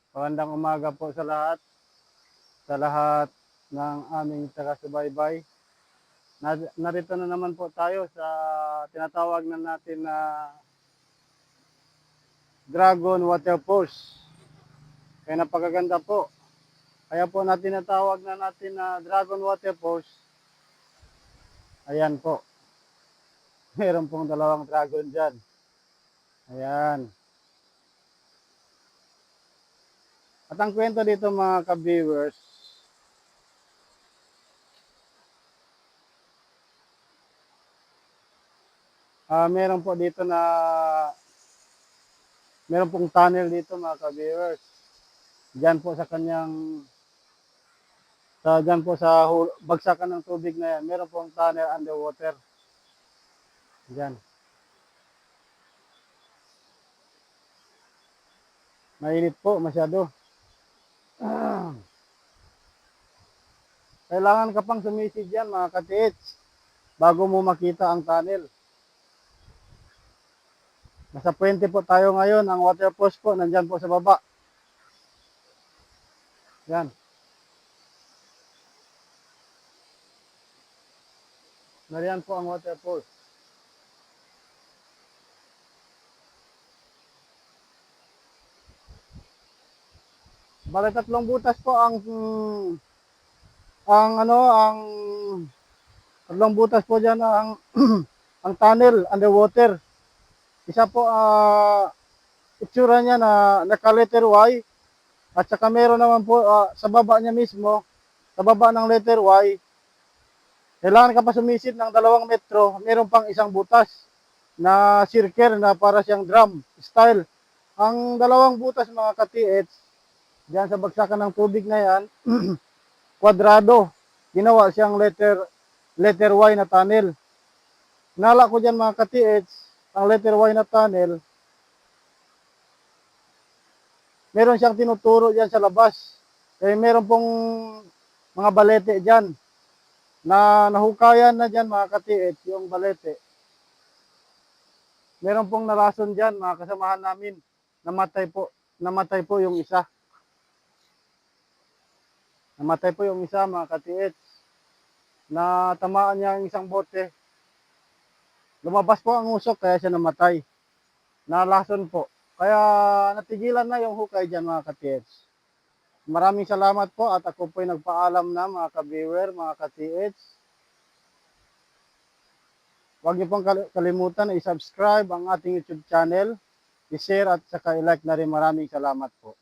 Magandang umaga po sa lahat ng aming taga-subaybay. Narito na naman po tayo sa tinatawag na natin na Dragon Waterfalls. Kaya napakaganda po. Kaya po natin natawag na natin na Dragon Waterfalls. Ayan po. Meron pong dalawang dragon dyan. Ayan. At ang kwento dito mga ka-viewers, meron po dito na meron pong tunnel dito mga ka-viewers. Diyan po sa kanyang diyan po sa bagsakan ng tubig na yan, meron pong tunnel underwater. Diyan. Mainit po masyado. Kailangan ka pang sumisid yan mga katiits bago mo makita ang tunnel. Nasa puwente po tayo ngayon. Ang waterfalls po nandyan po sa baba. Yan. Nariyan po ang waterfalls. Bale tatlong butas po ang tatlong butas po diyan ang ang tunnel underwater. Isa po itsura niya na naka-letter Y at saka meron naman po sa baba niya mismo, sa baba ng letter Y, kailangan ka pa sumisid ng 2 metro, meron pang isang butas na circle na para siyang drum style. Ang dalawang butas mga ka-TH, diyan sa bagsakan ng tubig na yan, kwadrado. Ginawa siyang letter Y na tunnel. Nala ko diyan mga ka-TH, ang letter Y na tunnel, meron siyang tinuturo diyan sa labas. Meron pong mga balete diyan na nahukayan na diyan mga ka-TH, yung balete. Meron pong narason diyan mga kasamahan namin. Namatay po. Namatay po yung isa. Namatay po yung isa mga ka-TH. Natamaan niya ang isang bote. Lumabas po ang usok kaya siya namatay. Nalason po. Kaya natigilan na yung hukay diyan mga ka-TH. Maraming salamat po at ako po'y nagpaalam na mga ka-viewer, mga ka-TH. Huwag niyo pong kalimutan na i-subscribe ang ating YouTube channel, i-share at saka i-like na rin. Maraming salamat po.